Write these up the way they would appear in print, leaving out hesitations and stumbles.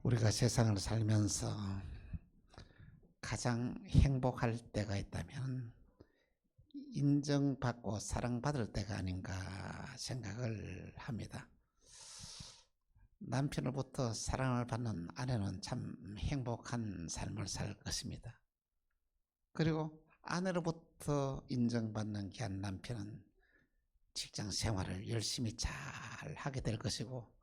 우리가 세상을 살면서 가장 행복할 때가 있다면 인정받고 사랑받을 때가 아닌가 생각을 합니다. 남편으로부터 사랑을 받는 아내는 참 행복한 삶을 살 것입니다. 그리고 아내로부터 인정받는 귀한 남편은 직장 생활을 열심히 잘 하게 될 것이고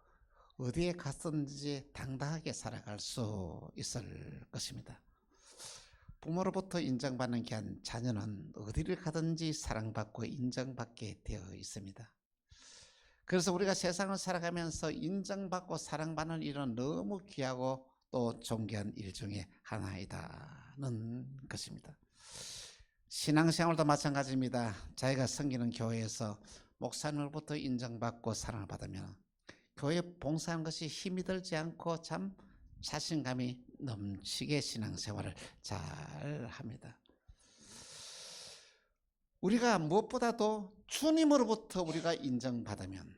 어디에 갔든지 당당하게 살아갈 수 있을 것입니다. 부모로부터 인정받는 귀한 자녀는 어디를 가든지 사랑받고 인정받게 되어 있습니다. 그래서 우리가 세상을 살아가면서 인정받고 사랑받는 일은 너무 귀하고 또 존귀한 일 중에 하나이다는 것입니다. 신앙생활도 마찬가지입니다. 자기가 섬기는 교회에서 목사님으로부터 인정받고 사랑을 받으면 교회 봉사하는 것이 힘이 들지 않고 참 자신감이 넘치게 신앙생활을 잘 합니다. 우리가 무엇보다도 주님으로부터 우리가 인정받으면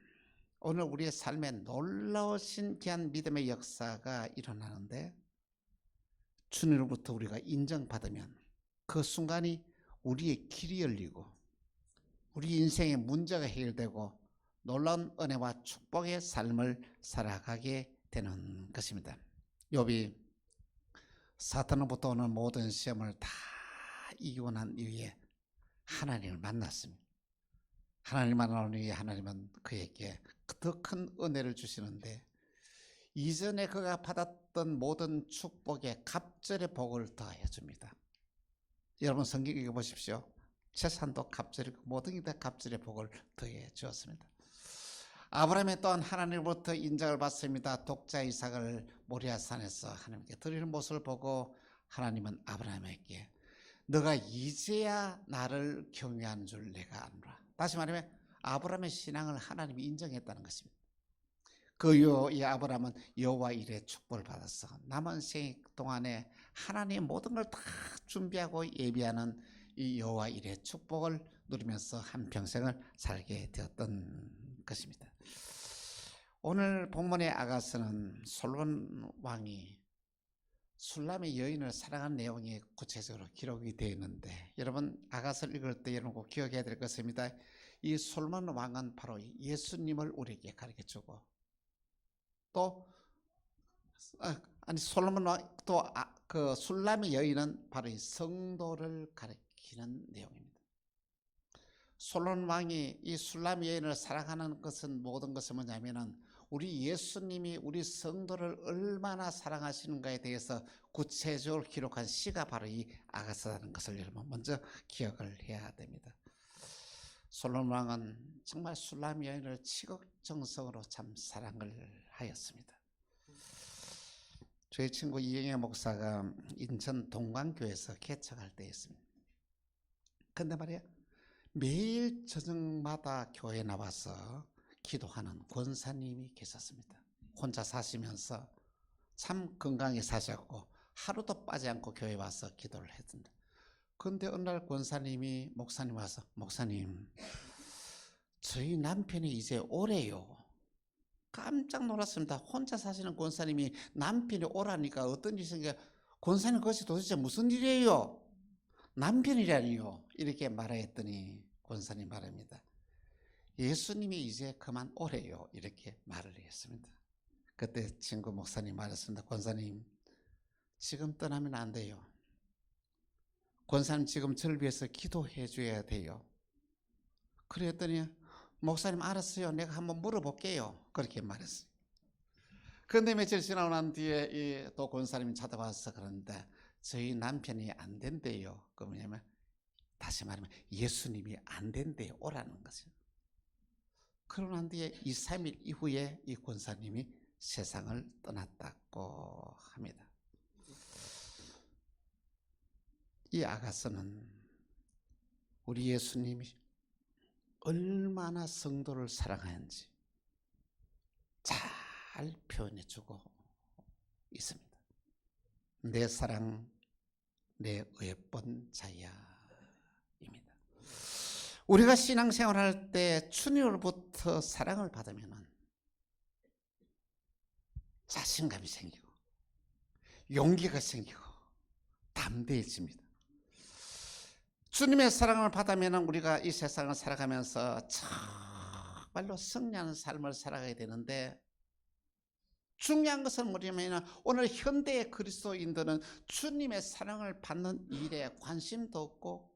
오늘 우리의 삶에 놀라우신 귀한 믿음의 역사가 일어나는데, 주님으로부터 우리가 인정받으면 그 순간이 우리의 길이 열리고 우리 인생의 문제가 해결되고 놀라운 은혜와 축복의 삶을 살아가게 되는 것입니다. 욥이 사탄으로부터 오는 모든 시험을 다 이기고 난 이후에 하나님을 만났습니다. 하나님을 만나는 이후에 하나님은 그에게 더 큰 은혜를 주시는데, 이전에 그가 받았던 모든 축복에 갑절의 복을 더하여 줍니다. 여러분 성경 읽어보십시오. 재산도 갑절이 모든 게 다 갑절의 복을 더해 주었습니다. 아브라함이 또한 하나님으로부터 인정을 받습니다. 독자 이삭을 모리아산에서 하나님께 드리는 모습을 보고 하나님은 아브라함에게 너가 이제야 나를 경외하는 줄 내가 아노라. 다시 말하면 아브라함의 신앙을 하나님이 인정했다는 것입니다. 그 이후 이 아브라함은 여호와 이레 축복을 받았어 남은 생 동안에 하나님의 모든 걸 다 준비하고 예비하는 이 여호와 이레 축복을 누리면서 한평생을 살게 되었던 것입니다. 오늘 본문의 아가서는 솔로몬 왕이 술람의 여인을 사랑한 내용이 구체적으로 기록이 되어 있는데, 여러분 아가서를 읽을 때 여러분 꼭 기억해야 될 것입니다. 이 솔로몬 왕은 바로 예수님을 우리에게 가르쳐주고 또 솔로몬 왕 또 그 술람의 여인은 바로 이 성도를 가리키는 내용입니다. 솔로몬 왕이 이 술람의 여인을 사랑하는 것은 모든 것은 뭐냐면은 우리 예수님이 우리 성도를 얼마나 사랑하시는가에 대해서 구체적으로 기록한 시가 바로 이 아가서라는 것을 여러분 먼저 기억을 해야 됩니다. 솔로몬 왕은 정말 술람의 여인을 치극정성으로 참 사랑을 하였습니다. 저희 친구 이영애 목사가 인천 동광교회에서 개척할 때 있습니다. 근데 말이야, 매일 저녁마다 교회에 나와서 기도하는 권사님이 계셨습니다. 혼자 사시면서 참 건강히 사셨고 하루도 빠지 않고 교회에 와서 기도를 했습니다. 그런데 어느 날 권사님이 목사님 와서, 목사님 저희 남편이 이제 오래요. 깜짝 놀랐습니다. 혼자 사시는 권사님이 남편이 오라니까 어떤 일이 생겨, 권사님 그것이 도대체 무슨 일이에요? 남편이라니요. 이렇게 말했더니 권사님 말합니다. 예수님이 이제 그만 오래요. 이렇게 말을 했습니다. 그때 친구 목사님 말했습니다. 권사님 지금 떠나면 안 돼요. 권사님 지금 저를 위해서 기도해 줘야 돼요. 그랬더니 목사님 알았어요. 내가 한번 물어볼게요. 그렇게 말했어요. 그런데 며칠 지나고 난 뒤에 또 권사님이 찾아와서 그러는데 저희 남편이 안 된대요. 그 뭐냐면 다시 말하면 예수님이 안 된대요. 오라는 거죠. 그러고 난 뒤에 2, 3일 이후에 이 권사님이 세상을 떠났다고 합니다. 이 아가서는 우리 예수님이 얼마나 성도를 사랑하는지 잘 표현해주고 있습니다. 내 사랑 내 예쁜 자야 입니다. 우리가 신앙생활할 때 주님으로부터 사랑을 받으면 자신감이 생기고 용기가 생기고 담대해집니다. 주님의 사랑을 받으면 우리가 이 세상을 살아가면서 정말로 승리하는 삶을 살아가야 되는데, 중요한 것은 뭐냐면 오늘 현대의 그리스도인들은 주님의 사랑을 받는 일에 관심도 없고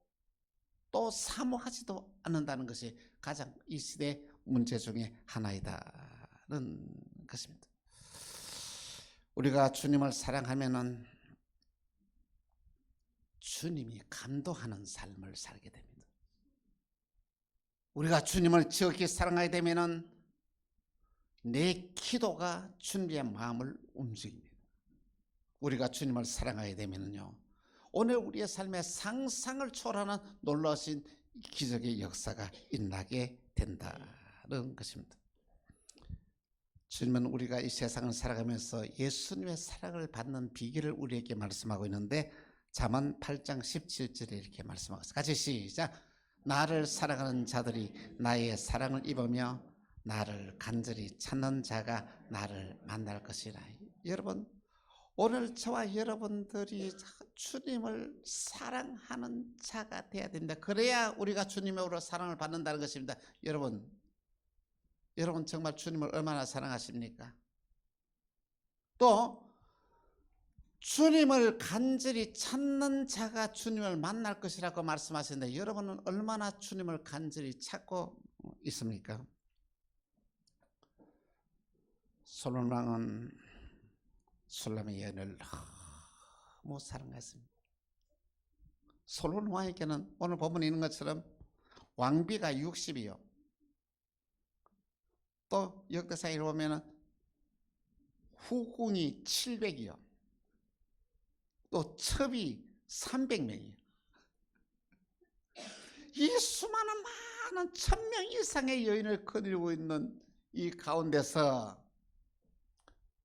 또 사모하지도 않는다는 것이 가장 이 시대의 문제 중에 하나이다는 것입니다. 우리가 주님을 사랑하면은 주님이 감동하는 삶을 살게 됩니다. 우리가 주님을 지극히 사랑하게 되면은 내 기도가 주님의 마음을 움직입니다. 우리가 주님을 사랑하게 되면요, 오늘 우리의 삶에 상상을 초월하는 놀라우신 기적의 역사가 일어나게 된다는 것입니다. 주님은 우리가 이 세상을 살아가면서 예수님의 사랑을 받는 비결을 우리에게 말씀하고 있는데, 잠언 8장 17절에 이렇게 말씀하고 있습니다. 같이 시작. 나를 사랑하는 자들이 나의 사랑을 입으며 나를 간절히 찾는 자가 나를 만날 것이라. 여러분, 오늘 저와 여러분들이 주님을 사랑하는 자가 되어야 됩니다. 그래야 우리가 주님으로 사랑을 받는다는 것입니다. 여러분 정말 주님을 얼마나 사랑하십니까? 또 주님을 간절히 찾는 자가 주님을 만날 것이라고 말씀하시는데, 여러분은 얼마나 주님을 간절히 찾고 있습니까? 솔로몬 왕은 술람의 여인을 너무 사랑했습니다. 솔로몬 왕에게는 오늘 본문에 있는 것처럼 왕비가 60이요. 또 역대상에 보면 후궁이 700이요. 또 첩이 300명이에요. 이 수많은 많은 1000명 이상의 여인을 거느리고 있는 이 가운데서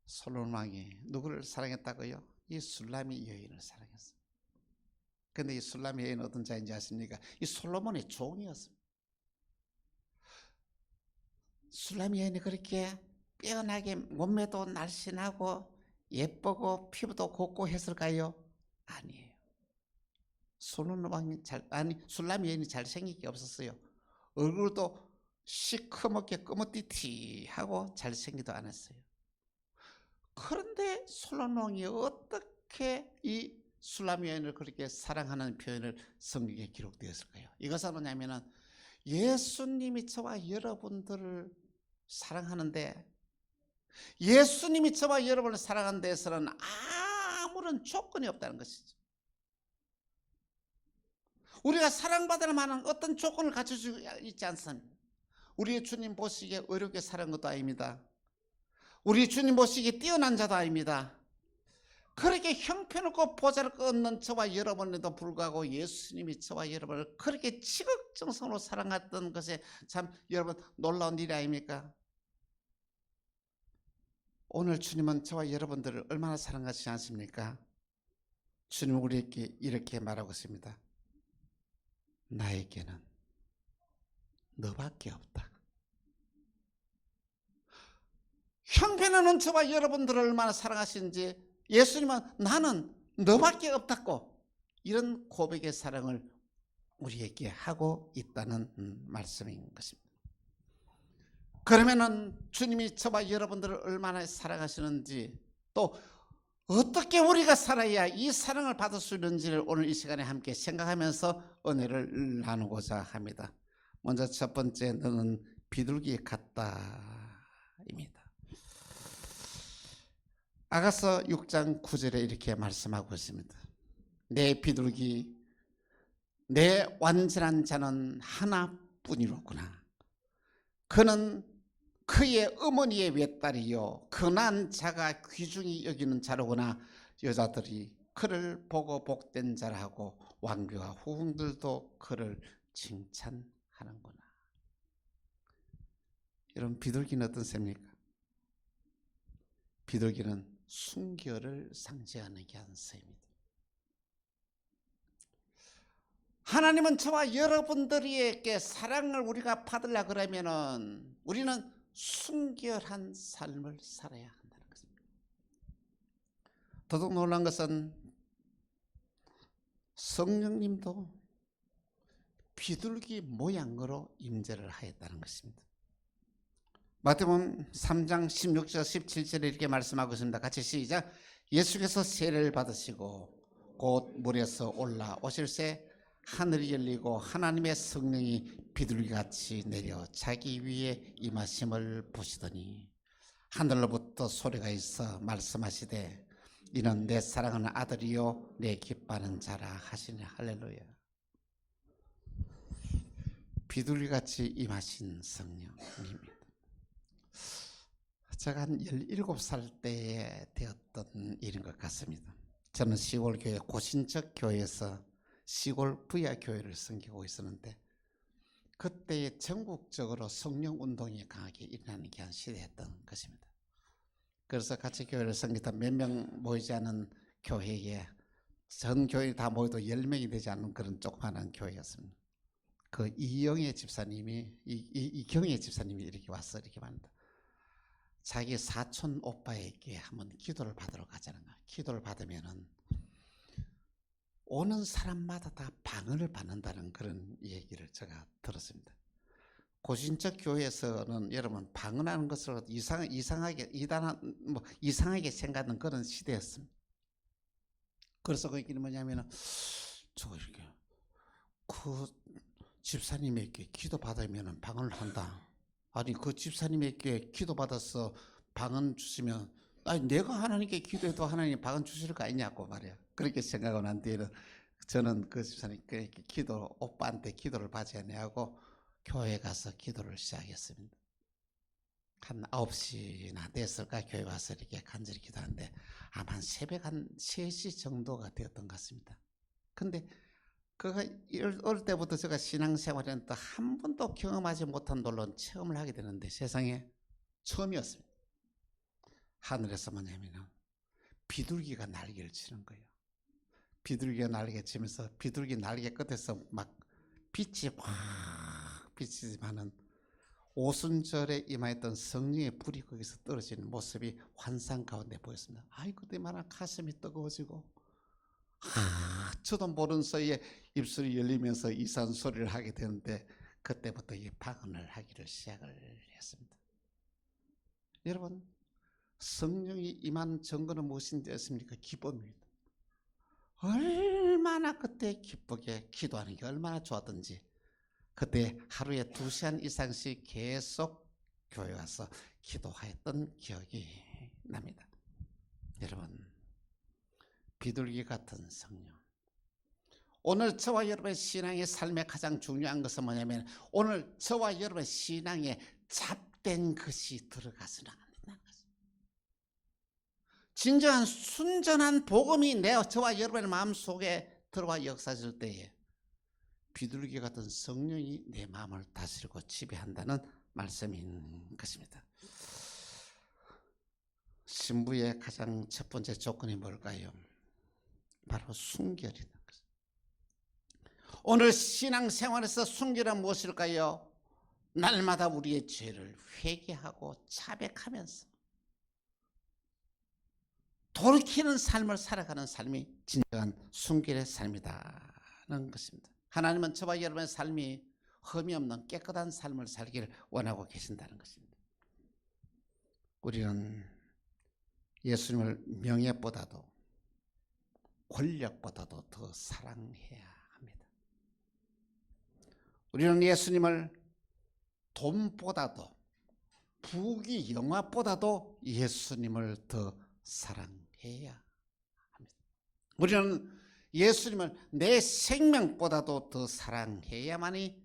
솔로몬 왕이 누구를 사랑했다고요? 이 술람의 여인을 사랑했어요. 그런데 이 술람의 여인은 어떤 자인지 아십니까? 이 솔로몬의 종이었습니다. 술람의 여인이 그렇게 빼어나게 몸매도 날씬하고 예쁘고 피부도 곱고 했을까요? 아니에요. 솔로몬 왕이 술람의 여인이 잘생긴 게 없었어요. 얼굴도 시커멓게 끄머띠티하고 잘생기도 않았어요. 그런데 솔로몬 왕이 어떻게 이 술람의 여인을 그렇게 사랑하는 표현을 성경에 기록되었을까요? 이것은 뭐냐면은 예수님이 저와 여러분들을 사랑하는데, 예수님이 저와 여러분을 사랑하는 데에서는 아무런 조건이 없다는 것이죠. 우리가 사랑받을 만한 어떤 조건을 갖추지 있지 않습니다. 우리 주님 보시기에 어렵게 사는 것도 아닙니다. 우리 주님 보시기에 뛰어난 자도 아닙니다. 그렇게 형편없고 보잘것없는 저와 여러분에도 불구하고 예수님이 저와 여러분을 그렇게 지극정성으로 사랑했던 것에 참 여러분 놀라운 일이 아닙니까? 오늘 주님은 저와 여러분들을 얼마나 사랑하시지 않습니까? 주님은 우리에게 이렇게 말하고 있습니다. 나에게는 너밖에 없다. 형편없는 저와 여러분들을 얼마나 사랑하시는지 예수님은 나는 너밖에 없다고, 이런 고백의 사랑을 우리에게 하고 있다는 말씀인 것입니다. 그러면은 주님이 저와 여러분들을 얼마나 사랑하시는지, 또 어떻게 우리가 살아야 이 사랑을 받을 수 있는지를 오늘 이 시간에 함께 생각하면서 은혜를 나누고자 합니다. 먼저 첫 번째, 너는 비둘기 같다입니다. 아가서 6장 9절에 이렇게 말씀하고 있습니다. 내 비둘기, 내 완전한 자는 하나뿐이로구나. 그는 그의 어머니의 외딸이요 근한 자가 귀중히 여기는 자로구나. 여자들이 그를 보고 복된 자라 하고 왕비와 후궁들도 그를 칭찬하는구나. 여러분, 비둘기는 어떤 셈입니까? 비둘기는 순결을 상징하는 게 한 셈입니다. 하나님은 저와 여러분들에게 사랑을 우리가 받으려 그러면은 우리는 순결한 삶을 살아야 한다는 것입니다. 더더욱 놀란 것은 성령님도 비둘기 모양으로 임재를 하였다는 것입니다. 마태복음 3장 16절 17절에 이렇게 말씀하고 있습니다. 같이 시작. 예수께서 세례를 받으시고 곧 물에서 올라오실새 하늘이 열리고 하나님의 성령이 비둘기같이 내려 자기 위에 임하심을 보시더니 하늘로부터 소리가 있어 말씀하시되 이는 내 사랑하는 아들이요 내 기뻐하는 자라 하시니. 할렐루야. 비둘기같이 임하신 성령님입니다. 제가 한 17살 때에 되었던 일인 것 같습니다. 저는 시골 교회 고신적 교회에서 시골 부야 교회를 섬기고 있었는데 그때에 전국적으로 성령 운동이 강하게 일어나는 게 한 시대였던 것입니다. 그래서 같이 교회를 섬기다 몇 명 모이지 않은 교회에 전 교회 다 모여도 10명이 되지 않는 그런 조그마한 교회였습니다. 그 이경혜 집사님이 이렇게 와서 이렇게 말합니다. 자기 사촌 오빠에게 한번 기도를 받으러 가자는 거야. 기도를 받으면은 오는 사람마다 다 방언을 받는다는 그런 얘기를 제가 들었습니다. 고신적 교회에서는 여러분 방언하는 것을 이상하게 생각하는 그런 시대였습니다. 그래서 그 얘기는 뭐냐면은 이렇게 그 집사님에게 기도 받으면은 방언을 한다. 아니 그 집사님에게 기도 받아서 방언 주시면 아니 내가 하나님께 기도해도 하나님 방언 주실 거 아니냐고 말이야. 그렇게 생각하고 난 뒤에는 저는 그 집사님께 오빠한테 기도를 받지 아니하고 교회 가서 기도를 시작했습니다. 한 9시나 됐을까 교회 와서 이렇게 간절히 기도하는데 아마 한 새벽 한 3시 정도가 되었던 것 같습니다. 근데 그가 어릴 때부터 제가 신앙생활에는 또 한 번도 경험하지 못한 놀라운 체험을 하게 되는데 세상에 처음이었습니다. 하늘에서 뭐냐면 비둘기가 날개를 치는 거예요. 비둘기가 날개 치면서 비둘기 날개 끝에서 막 빛이 확 비치지만은 오순절에 임하였던 성령의 불이 거기서 떨어지는 모습이 환상 가운데 보였습니다. 아이 그때마다 가슴이 뜨거워지고 저도 모르는 사이에 입술이 열리면서 이상한 소리를 하게 되는데 그때부터 이 방언을 하기를 시작을 했습니다. 여러분 성령이 임한 증거는 무엇인지였습니까? 기쁨입니다. 얼마나 그때 기쁘게 기도하는 게 얼마나 좋았던지 그때 하루에 2시간 이상씩 계속 교회 와서 기도하였던 기억이 납니다. 여러분 비둘기 같은 성령. 오늘 저와 여러분의 신앙의 삶에 가장 중요한 것은 뭐냐면 오늘 저와 여러분의 신앙에 잡된 것이 들어가서는 안 된다는 것입니다. 진정한 순전한 복음이 저와 여러분의 마음속에 들어와 역사질 때에 비둘기 같은 성령이 내 마음을 다스리고 지배한다는 말씀인 것입니다. 신부의 가장 첫 번째 조건이 뭘까요? 바로 순결이라는 것입니다. 오늘 신앙생활에서 순결은 무엇일까요? 날마다 우리의 죄를 회개하고 자백하면서 돌이키는 삶을 살아가는 삶이 진정한 순결의 삶이라는 것입니다. 하나님은 저와 여러분의 삶이 흠이 없는 깨끗한 삶을 살기를 원하고 계신다는 것입니다. 우리는 예수님을 명예보다도 권력보다도 더 사랑해야 합니다. 우리는 예수님을 돈보다도 부귀 영화보다도 예수님을 더 사랑해야 합니다. 우리는 예수님을 내 생명보다도 더 사랑해야만이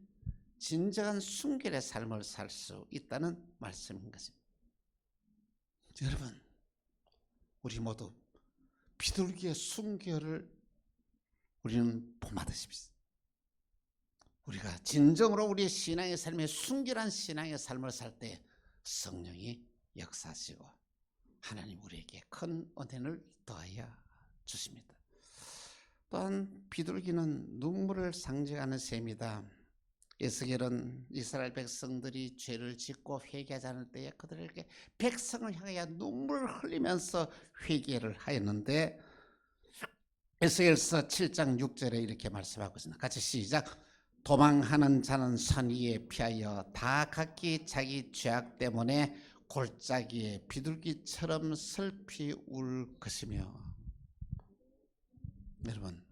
진정한 순결의 삶을 살 수 있다는 말씀인 것입니다. 여러분 우리 모두 비둘기의 순결을 우리는 본받으십시오. 우리가 진정으로 우리의 신앙의 삶에 순결한 신앙의 삶을 살 때 성령이 역사하시고 하나님 우리에게 큰 은혜를 더하여 주십니다. 또한 비둘기는 눈물을 상징하는 셈이다. 에스겔은 이스라엘 백성들이 죄를 짓고 회개하지 않을 때에 그들에게 백성을 향하여 눈물을 흘리면서 회개를 하였는데, 에스겔서 7장 6절에 이렇게 말씀하고 있습니다. 같이 시작. 도망하는 자는 산 위에 피하여 다 각기 자기 죄악 때문에 골짜기에 비둘기처럼 슬피 울 것이며. 여러분,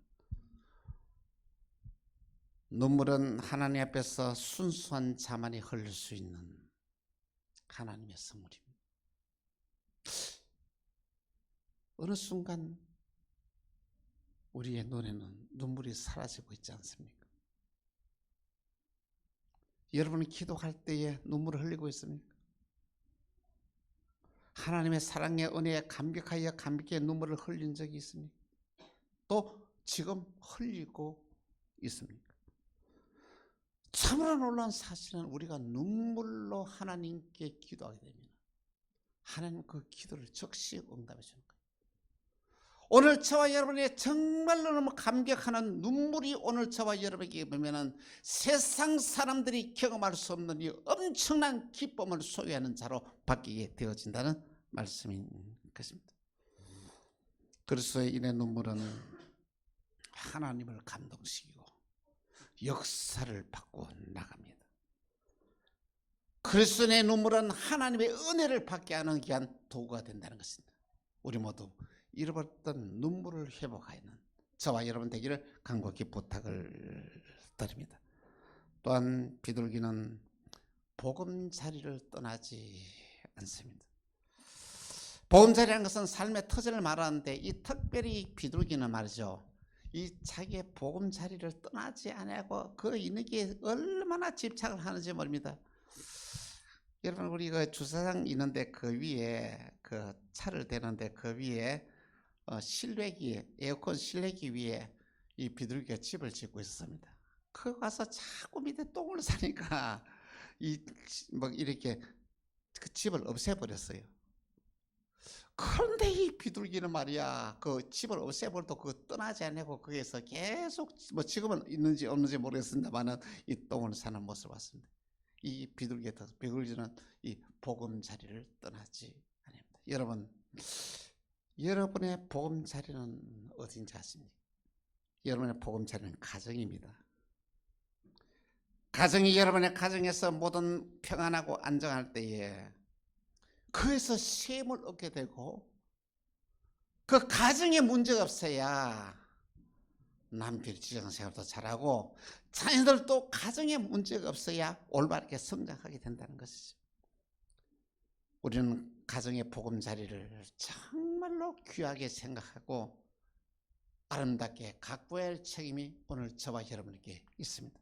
눈물은 하나님 앞에서 순수한 자만이 흘릴 수 있는 하나님의 선물입니다. 어느 순간 우리의 눈에는 눈물이 사라지고 있지 않습니까? 여러분은 기도할 때에 눈물을 흘리고 있습니까? 하나님의 사랑의 은혜에 감격하게 눈물을 흘린 적이 있습니까? 또 지금 흘리고 있습니까? 참으로 놀라운 사실은 우리가 눈물로 하나님께 기도하게 되면 하나님 그 기도를 즉시 응답해 주는 거예요. 오늘 저와 여러분의 정말로 너무 감격하는 눈물이 오늘 저와 여러분에게 보면은 세상 사람들이 경험할 수 없는 이 엄청난 기쁨을 소유하는 자로 바뀌게 되어진다는 말씀인 것입니다. 그리스도의 눈물은 하나님을 감동시키고 역사를 바꿔 나갑니다. 그리스도의 눈물은 하나님의 은혜를 받게 하는 귀한 도구가 된다는 것입니다. 우리 모두 잃어버렸던 눈물을 회복하는 저와 여러분 되기를 간곡히 부탁을 드립니다. 또한 비둘기는 보금자리를 떠나지 않습니다. 보금자리라는 것은 삶의 터전을 말하는데, 이 특별히 비둘기는 말이죠, 이 자기의 보금자리를 떠나지 않고 그 있는게 얼마나 집착을 하는지 모릅니다. 여러분, 우리 그 주차장 있는데 그 위에 그 차를 대는데 그 위에 실외기, 에어컨 실외기 위에 이 비둘기가 집을 짓고 있었습니다. 그 가서 자꾸 밑에 똥을 싸니까 이렇게 그 집을 없애버렸어요. 그런데 이 비둘기는 말이야, 그 집을 없애버려도 그 떠나지 않고 거기에서 계속, 지금은 있는지 없는지 모르겠습니다만은 이 똥을 싸는 모습을 봤습니다. 이 비둘기는 이 보금자리를 떠나지 않습니다. 여러분, 여러분의 보금자리는 어딘지 아십니까? 여러분의 보금자리는 가정입니다. 가정이 여러분의 가정에서 모든 평안하고 안정할 때에 그에서 쉼을 얻게 되고, 그 가정에 문제가 없어야 남편이 직장생활도 잘하고 자녀들도 가정에 문제가 없어야 올바르게 성장하게 된다는 것이죠. 우리는 가정의 보금자리를 정말로 귀하게 생각하고 아름답게 가꾸어야 할 책임이 오늘 저와 여러분에게 있습니다.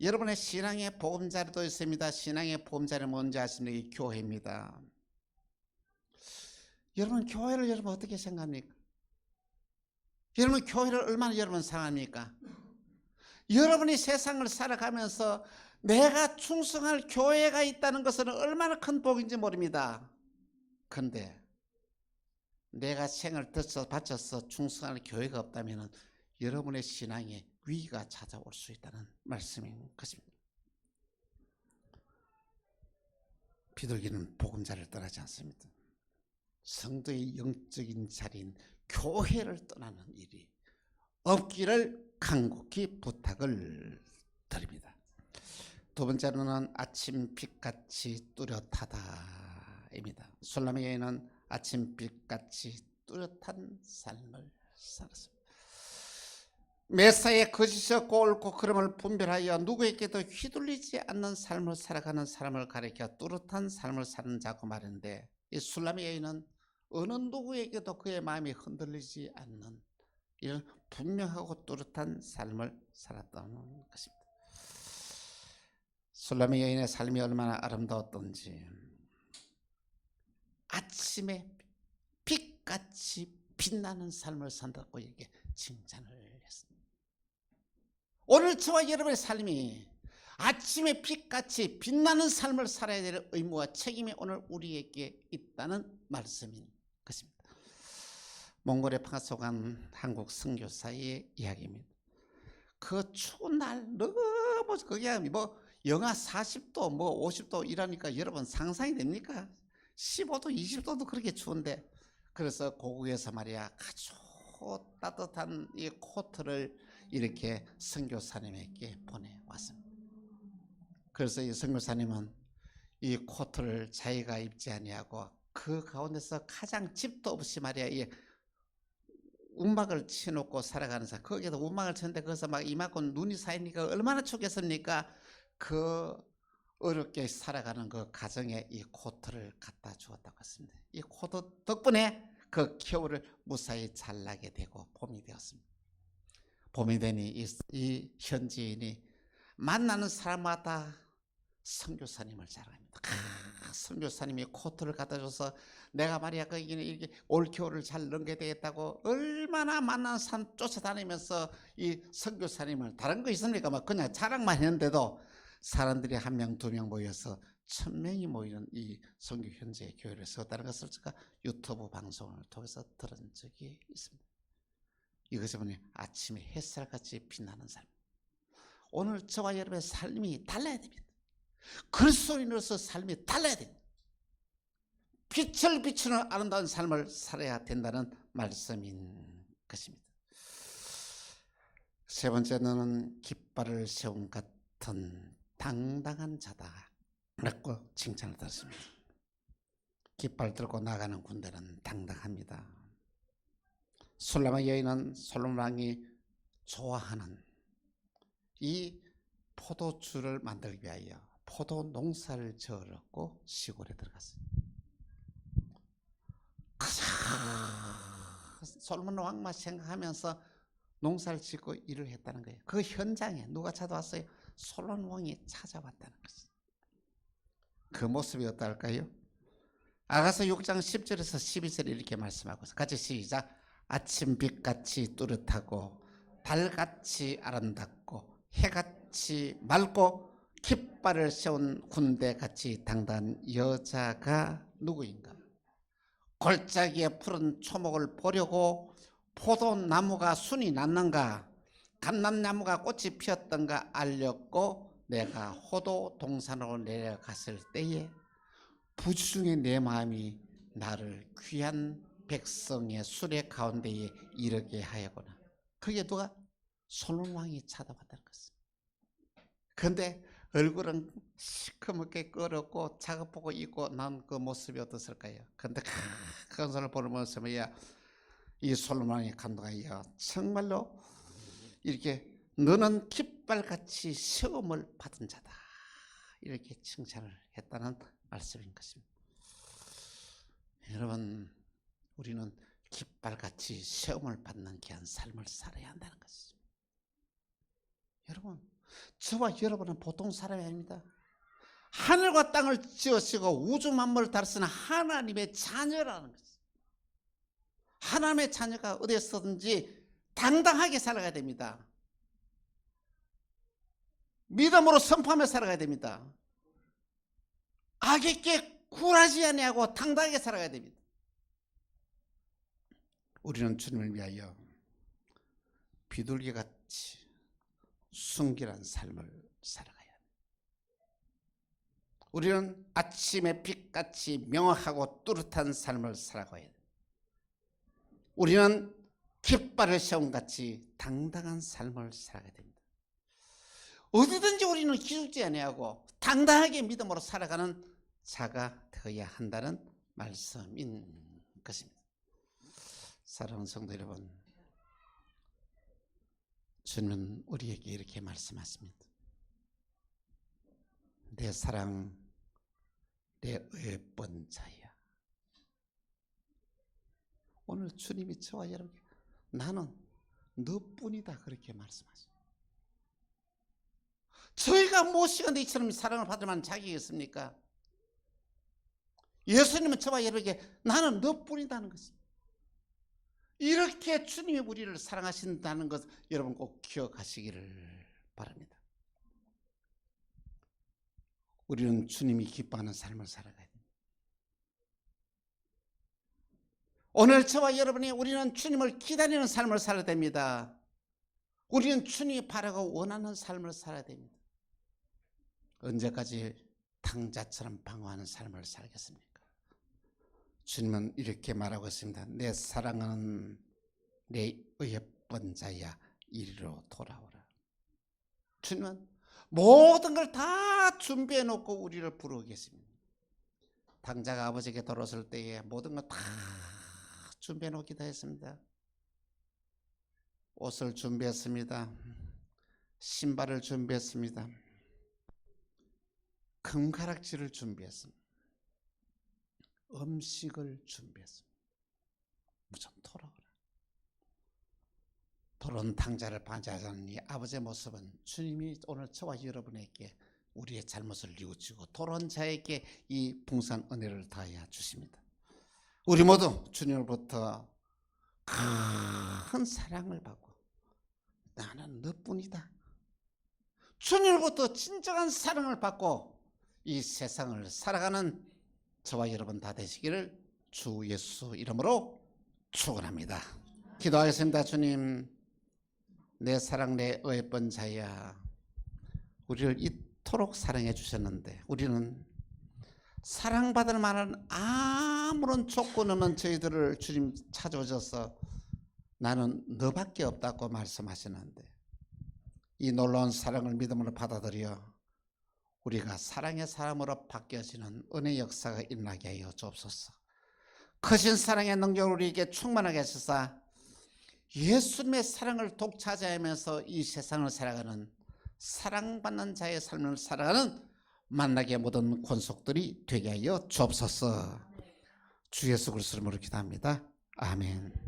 여러분의 신앙의 보금자리도 있습니다. 신앙의 보금자리는 뭔지 아십니까? 이 교회입니다. 여러분, 교회를 여러분 어떻게 생각합니까? 여러분, 교회를 얼마나 여러분 사랑합니까? 여러분이 세상을 살아가면서 내가 충성할 교회가 있다는 것은 얼마나 큰 복인지 모릅니다. 그런데 내가 생을 바쳐서 충성할 교회가 없다면 여러분의 신앙에 위기가 찾아올 수 있다는 말씀인 것입니다. 비둘기는 보금자리를 떠나지 않습니다. 성도의 영적인 자리인 교회를 떠나는 일이 없기를 간곡히 부탁을 드립니다. 두 번째로는 아침빛같이 뚜렷하다입니다. 술람의 여인은 아침빛같이 뚜렷한 삶을 살았습니다. 매사에 거짓이었고 옳고 그름을 분별하여 누구에게도 휘둘리지 않는 삶을 살아가는 사람을 가리켜 뚜렷한 삶을 사는 자고 말했는데, 이 술람의 여인은 어느 누구에게도 그의 마음이 흔들리지 않는 이런 분명하고 뚜렷한 삶을 살았다는 것입니다. 술람의 여인의 삶이 얼마나 아름다웠던지, 아침에 빛같이 빛나는 삶을 산다고 이렇게 칭찬을 했습니다. 오늘 저와 여러분의 삶이 아침에 빛같이 빛나는 삶을 살아야 될 의무와 책임이 오늘 우리에게 있다는 말씀인 것입니다. 몽골에 파송한 한국 선교사의 이야기입니다. 그 추운 날 너무 뭐 그게 뭐 영하 40도 뭐 50도 이라니까 여러분 상상이 됩니까? 15도 20도도 그렇게 추운데, 그래서 고국에서 말이야 아주 따뜻한 이 코트를 이렇게 선교사님에게 보내왔습니다. 그래서 이 선교사님은 이 코트를 자기가 입지 아니하고 그 가운데서 가장 집도 없이 말이야 이 움막을 치놓고 살아가는 사람, 거기에도 움막을 쳤는데 거기서 막 이만큼 눈이 쌓이니까 얼마나 춥겠습니까? 그 어렵게 살아가는 그 가정에 이 코트를 갖다 주었다고 했습니다. 이 코트 덕분에 그 겨울을 무사히 잘 나게 되고 봄이 되었습니다. 봄이 되니 이 현지인이 만나는 사람마다 선교사님을 자랑합니다. 선교사님이 코트를 갖다 줘서 내가 말이야 거기는 이렇게 올 겨울을 잘 넘게 되겠다고 얼마나 만나는 사람 쫓아다니면서 이 선교사님을, 다른 거 있습니까? 막 그냥 자랑만 했는데도 사람들이 1명 2명 모여서 1000명이 모이는 이 선교 현재 교회를 세웠다는 것을 제가 유튜브 방송을 통해서 들은 적이 있습니다. 이것이 뭐냐, 아침에 햇살같이 빛나는 삶. 오늘 저와 여러분의 삶이 달라야 됩니다. 그리스도로 인해서 삶이 달라야 됩니다. 빛을 비추는 아름다운 삶을 살아야 된다는 말씀인 것입니다. 세 번째는 깃발을 세운 같은 당당한 자다 라고 칭찬을 들었습니다. 깃발 들고 나가는 군대는 당당합니다. 술라마 여인은 솔로몬 왕이 좋아하는 이 포도주를 만들기 위하여 포도 농사를 지었고 시골에 들어갔어요. 솔로몬 왕만 생각하면서 농사를 짓고 일을 했다는 거예요. 그 현장에 누가 찾아왔어요? 솔로몬 왕이 찾아왔다는 것이죠. 그 모습이 어떨까요? 아가서 6장 10절에서 12절에 이렇게 말씀하고 있어요. 같이 시작. 아침빛같이 뚜렷하고 달같이 아름답고 해같이 맑고 깃발을 세운 군대같이 당당한 여자가 누구인가? 골짜기에 푸른 초목을 보려고 포도나무가 순이 났는가, 감람나무가 꽃이 피었던가 알렸고, 내가 호도 동산으로 내려갔을 때에 부주중에 내 마음이 나를 귀한 백성의 수레 가운데에 이르게 하였구나. 그게 누가? 솔로몬 왕이 찾아왔다는 것입니다. 그런데 얼굴은 시커멓게 끓었고 작업복고 입고 난 그 모습이 어떻을까요? 그런데 큰 손을 보는 모습이야 이 솔로몬 왕이 감동하여 정말로 이렇게 너는 깃발같이 시험을 받은 자다 이렇게 칭찬을 했다는 말씀인 것입니다. 여러분, 우리는 깃발같이 시험을 받는 귀한 삶을 살아야 한다는 것이죠. 여러분, 저와 여러분은 보통 사람이 아닙니다. 하늘과 땅을 지으시고 우주 만물을 다스리는 하나님의 자녀라는 것이죠. 하나님의 자녀가 어디에서든지 당당하게 살아가야 됩니다. 믿음으로 선포하며 살아가야 됩니다. 악에게 굴하지 아니하고 당당하게 살아가야 됩니다. 우리는 주님을 위하여 비둘기같이 순결한 삶을 살아가야 합니다. 우리는 아침의 빛같이 명확하고 뚜렷한 삶을 살아가야 합니다. 우리는 깃발을 세움같이 당당한 삶을 살아가야 됩니다. 어디든지 우리는 기죽지 아니하고 당당하게 믿음으로 살아가는 자가 되어야 한다는 말씀인 것입니다. 사랑하는 성도 여러분, 주님은 우리에게 이렇게 말씀하십니다. 내 사랑, 내 예쁜 자야. 오늘 주님이 저와 여러분께 나는 너뿐이다 그렇게 말씀하십니다. 저희가 무엇이가 이처럼 사랑을 받을 만한 자격이 있습니까? 예수님은 저와 여러분에게 나는 너뿐이다는 것입니다. 이렇게 주님이 우리를 사랑하신다는 것 여러분 꼭 기억하시기를 바랍니다. 우리는 주님이 기뻐하는 삶을 살아가야 됩니다. 오늘 저와 여러분이 우리는 주님을 기다리는 삶을 살아야 됩니다. 우리는 주님이 바라고 원하는 삶을 살아야 됩니다. 언제까지 탕자처럼 방어하는 삶을 살겠습니까? 주님은 이렇게 말하고 있습니다. 내 사랑하는 내 어여쁜 자야 이리로 돌아오라. 주님은 모든 걸 다 준비해 놓고 우리를 부르고 계십니다. 당자가 아버지에게 돌아왔을 때에 모든 걸 다 준비해 놓기도 했습니다. 옷을 준비했습니다. 신발을 준비했습니다. 금가락지를 준비했습니다. 음식을 준비했습니다. 무슨 돌아오라. 돌아온 당자를 반지하는 이 아버지의 모습은 주님이 오늘 저와 여러분에게 우리의 잘못을 뉘우치고 돌아온 자에게 이 풍성한 은혜를 다하여 주십니다. 우리 모두 주님으로부터 큰 사랑을 받고 나는 너뿐이다. 주님으로부터 진정한 사랑을 받고 이 세상을 살아가는 저와 여러분 다 되시기를 주 예수 이름으로 축원합니다. 기도하겠습니다. 주님, 내 사랑 내 어여쁜 자야, 우리를 이토록 사랑해 주셨는데 우리는 사랑받을 만한 아무런 조건 없는 저희들을 주님 찾아오셔서 나는 너밖에 없다고 말씀하시는데 이 놀라운 사랑을 믿음으로 받아들여 우리가 사랑의 사람으로 바뀌어지는 은혜 역사가 일어나게 하여 주옵소서. 크신 사랑의 능력을 우리에게 충만하게 하시사 예수님의 사랑을 독차지하면서 이 세상을 살아가는 사랑받는 자의 삶을 살아가는 만나게 모든 권속들이 되게 하여 주옵소서. 주 예수 그리스도 이름으로 기도합니다. 아멘.